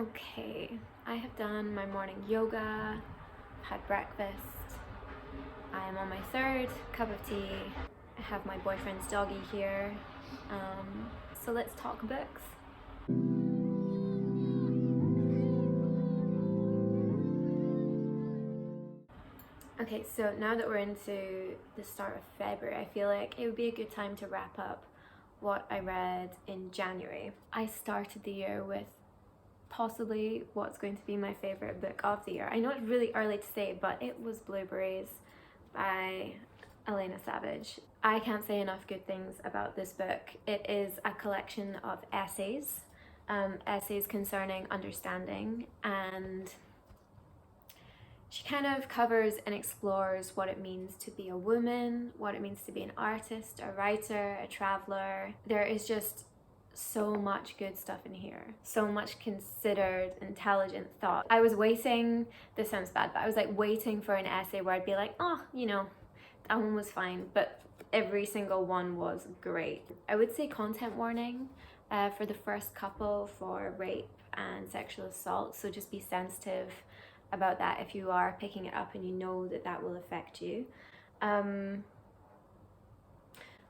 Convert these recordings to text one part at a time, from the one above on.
Okay, I have done my morning yoga, had breakfast. I am on my third cup of tea. I have my boyfriend's doggy here. So let's talk books. Okay, so now that we're into the start of February, I feel like it would be a good time to wrap up what I read in January. I started the year with possibly what's going to be my favorite book of the year. I know it's really early to say, but it was Blueberries by Ellena Savage. I can't say enough good things about this book. It is a collection of essays, essays concerning understanding, and she kind of covers and explores what it means to be a woman, what it means to be an artist, a writer, a traveler. There is just so much good stuff in here, so much considered, intelligent thought. I was waiting, this sounds bad, but I was like waiting for an essay where I'd be like, oh, you know, that one was fine, but every single one was great. I would say content warning for the first couple for rape and sexual assault, so just be sensitive about that if you are picking it up and you know that that will affect you.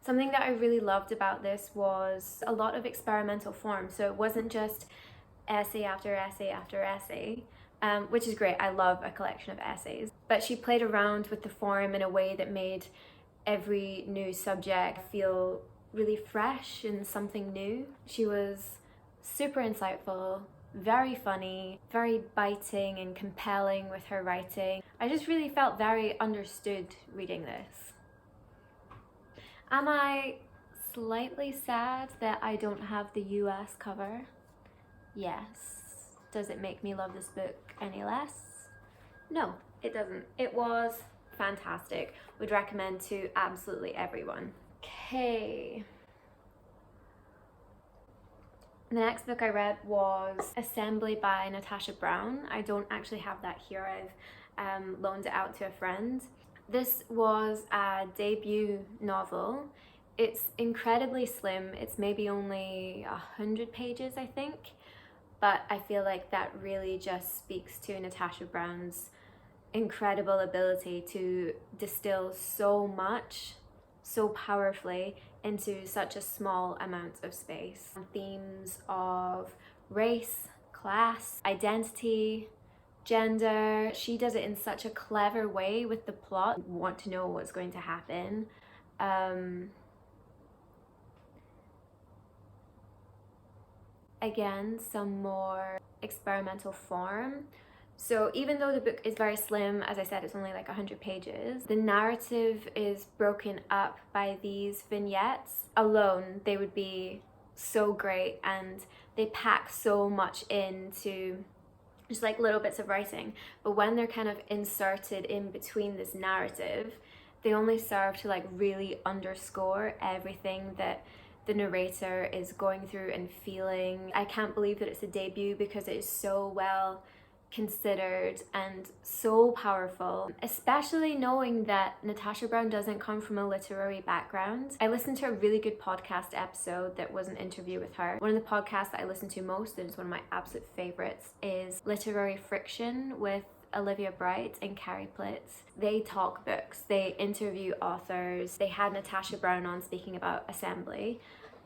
Something that I really loved about this was a lot of experimental form. So it wasn't just essay after essay after essay, which is great. I love a collection of essays. But she played around with the form in a way that made every new subject feel really fresh and something new. She was super insightful, very funny, very biting and compelling with her writing. I just really felt very understood reading this. Am I slightly sad that I don't have the US cover? Yes. Does it make me love this book any less? No, it doesn't. It was fantastic. Would recommend to absolutely everyone. Okay. The next book I read was Assembly by Natasha Brown. I don't actually have that here. I've loaned it out to a friend. This was a debut novel. It's incredibly slim. It's maybe only 100 pages, I think. But I feel like that really just speaks to Natasha Brown's incredible ability to distill so much, so powerfully into such a small amount of space. Themes of race, class, identity, gender. She does it in such a clever way with the plot. You want to know what's going to happen. Again, some more experimental form. So even though the book is very slim, as I said, it's only like 100 pages, the narrative is broken up by these vignettes. Alone, they would be so great, and they pack so much into just like little bits of writing. But when they're kind of inserted in between this narrative, they only serve to like really underscore everything that the narrator is going through and feeling. I can't believe that it's a debut because it is so well considered and so powerful, especially knowing that Natasha Brown doesn't come from a literary background. I listened to a really good podcast episode that was an interview with her. One of the podcasts that I listen to most, and it's one of my absolute favorites, is Literary Friction with Olivia Bright and Carrie Plitz. They talk books, they interview authors. They had Natasha Brown on speaking about Assembly,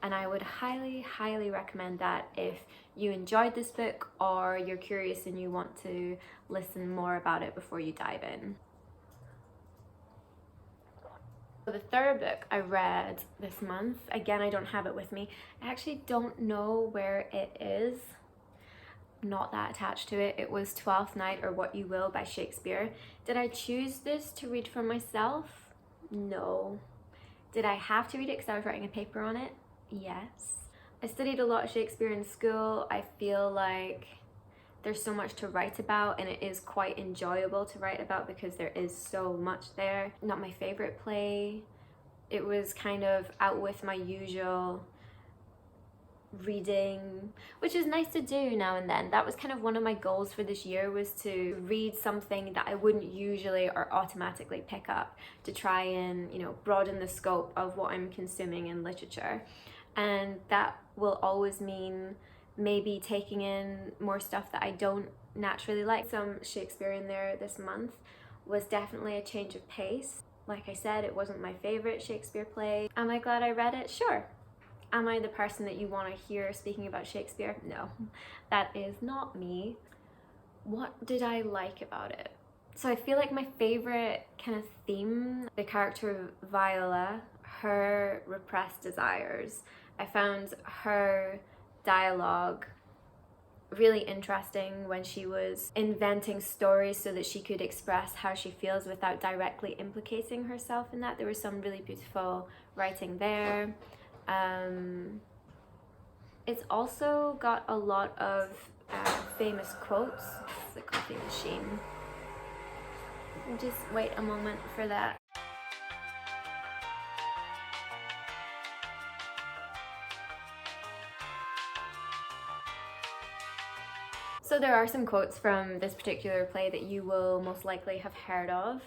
and I would highly recommend that if you enjoyed this book or you're curious and you want to listen more about it before you dive in. The third book I read this month, again, I don't have it with me. I actually don't know where it is. I'm not that attached to it. It was Twelfth Night or What You Will by Shakespeare. Did I choose this to read for myself? No. Did I have to read it because I was writing a paper on it? Yes. I studied a lot of Shakespeare in school. I feel like there's so much to write about, and it is quite enjoyable to write about because there is so much there. Not my favorite play. It was kind of out with my usual reading, which is nice to do now and then. That was kind of one of my goals for this year, was to read something that I wouldn't usually or automatically pick up, to try and, you know, broaden the scope of what I'm consuming in literature. And that will always mean maybe taking in more stuff that I don't naturally like. Some Shakespeare in there this month was definitely a change of pace. Like I said, it wasn't my favorite Shakespeare play. Am I glad I read it? Sure. Am I the person that you want to hear speaking about Shakespeare? No, that is not me. What did I like about it? So I feel like my favorite kind of theme, the character of Viola, her repressed desires. I found her dialogue really interesting when she was inventing stories so that she could express how she feels without directly implicating herself in that. There was some really beautiful writing there. It's also got a lot of famous quotes. It's the coffee machine. Just wait a moment for that. So there are some quotes from this particular play that you will most likely have heard of.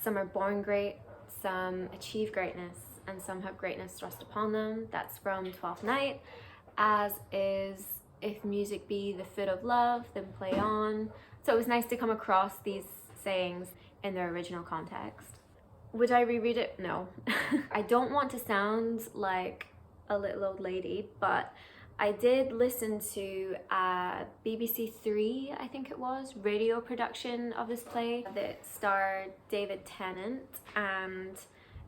Some are born great, some achieve greatness, and some have greatness thrust upon them. That's from Twelfth Night, as is if music be the foot of love, then play on. So it was nice to come across these sayings in their original context. Would I reread it? No. I don't want to sound like a little old lady, but I did listen to a BBC Three, I think it was, radio production of this play that starred David Tennant, and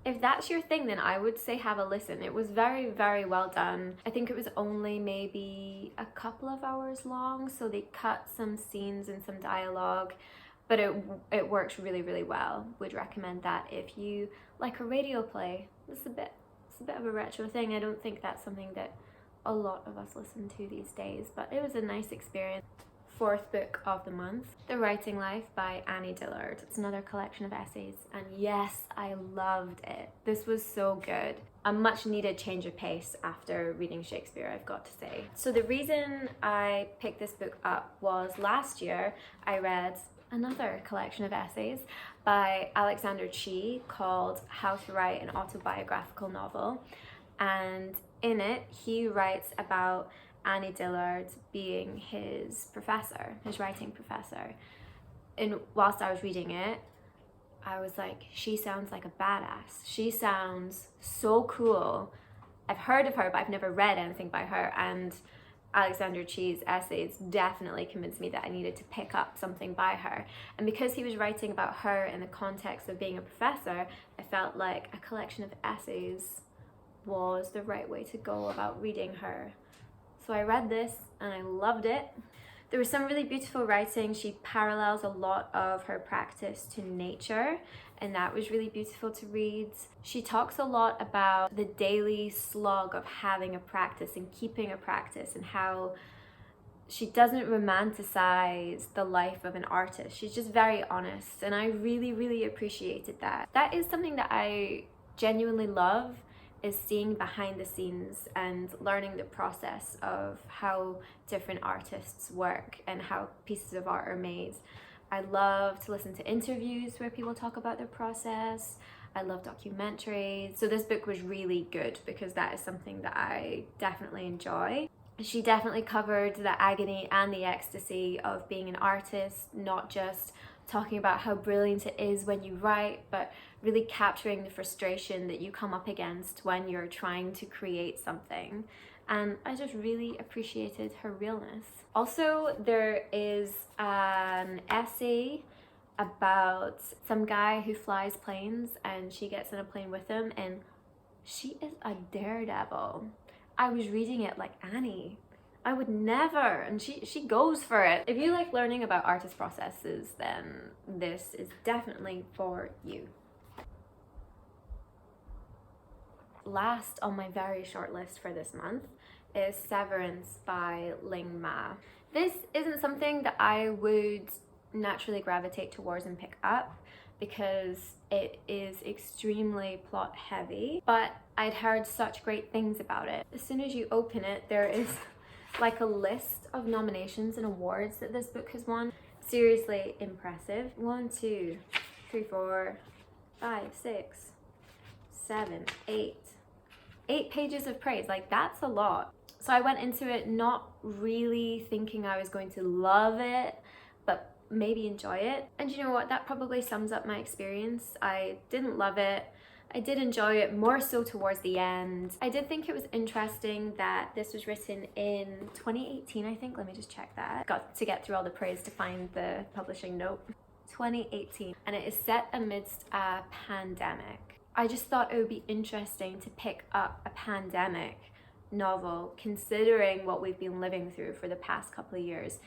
if that's your thing, then I would say have a listen. It was very, very well done. I think it was only maybe a couple of hours long, so they cut some scenes and some dialogue, but it works really, really well. Would recommend that if you like a radio play. It's a bit of a retro thing. I don't think that's something that a lot of us listen to these days, but it was a nice experience. Fourth book of the month, The Writing Life by Annie Dillard. It's another collection of essays, and yes, I loved it. This was so good. A much needed change of pace after reading Shakespeare, I've got to say. So the reason I picked this book up was last year I read another collection of essays by Alexander Chee called How to Write an Autobiographical Novel, and in it he writes about Annie Dillard being his professor, his writing professor. And whilst I was reading it, I was like, she sounds like a badass. She sounds so cool. I've heard of her, but I've never read anything by her. And Alexander Chee's essays definitely convinced me that I needed to pick up something by her. And because he was writing about her in the context of being a professor, I felt like a collection of essays was the right way to go about reading her. So I read this and I loved it. There was some really beautiful writing. She parallels a lot of her practice to nature, and that was really beautiful to read. She talks a lot about the daily slog of having a practice and keeping a practice, and how she doesn't romanticize the life of an artist. She's just very honest, and I really, really appreciated that. That is something that I genuinely love, is seeing behind the scenes and learning the process of how different artists work and how pieces of art are made. I love to listen to interviews where people talk about their process. I love documentaries. So this book was really good because that is something that I definitely enjoy. She definitely covered the agony and the ecstasy of being an artist, not just talking about how brilliant it is when you write, but really capturing the frustration that you come up against when you're trying to create something. And I just really appreciated her realness. Also, there is an essay about some guy who flies planes, and she gets in a plane with him, and she is a daredevil. I was reading it like, Annie, I would never, and she goes for it. If you like learning about artist processes, then this is definitely for you. Last on my very short list for this month is Severance by Ling. This isn't something that I would naturally gravitate towards and pick up because it is extremely plot heavy, but I'd heard such great things about it. As soon as you open it, there is like a list of nominations and awards that this book has won. Seriously impressive. 1, 2, 3, 4, 5, 6, 7, 8. 8 pages of praise. Like, that's a lot. So I went into it not really thinking I was going to love it, but maybe enjoy it. And you know what, that probably sums up my experience. I didn't love it. I did enjoy it more so towards the end. I did think it was interesting that this was written in 2018, I think. Let me just check that. Got to get through all the praise to find the publishing note. 2018, and it is set amidst a pandemic. I just thought it would be interesting to pick up a pandemic novel considering what we've been living through for the past couple of years.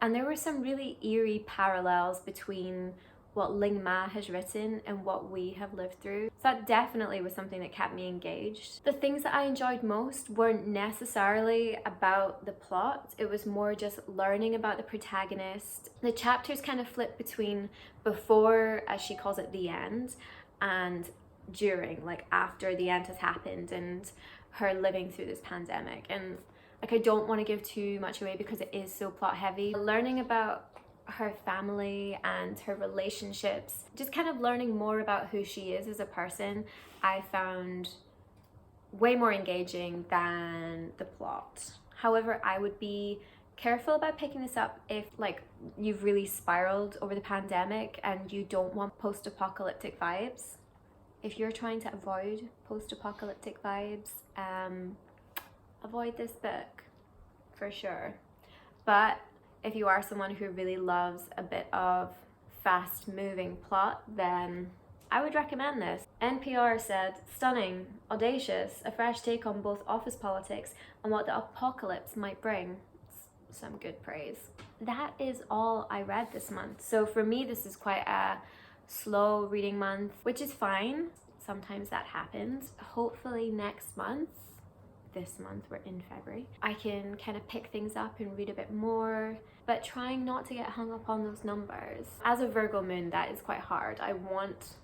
And there were some really eerie parallels between what Ling has written and what we have lived through. So that definitely was something that kept me engaged. The things that I enjoyed most weren't necessarily about the plot. It was more just learning about the protagonist. The chapters kind of flip between before, as she calls it, the end, and during, like after the end has happened and her living through this pandemic. And like, I don't want to give too much away because it is so plot heavy. Learning about her family and her relationships, just kind of learning more about who she is as a person, I found way more engaging than the plot. However, I would be careful about picking this up if like you've really spiraled over the pandemic and you don't want post-apocalyptic vibes. If you're trying to avoid post-apocalyptic vibes, avoid this book for sure. But if you are someone who really loves a bit of fast-moving plot, then I would recommend this. NPR said, stunning, audacious, a fresh take on both office politics and what the apocalypse might bring. Some good praise. That is all I read this month. So for me, this is quite a slow reading month, which is fine. Sometimes that happens. Hopefully next month, this month, we're in February, I can kind of pick things up and read a bit more, but trying not to get hung up on those numbers. As a Virgo moon, that is quite hard. I want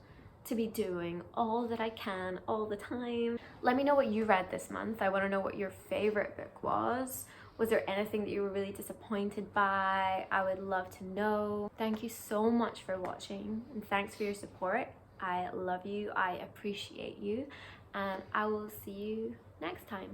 to be doing all that I can all the time. Let me know what you read this month. I want to know what your favorite book was. Was there anything that you were really disappointed by? I would love to know. Thank you so much for watching, and thanks for your support. I love you, I appreciate you, and I will see you next time.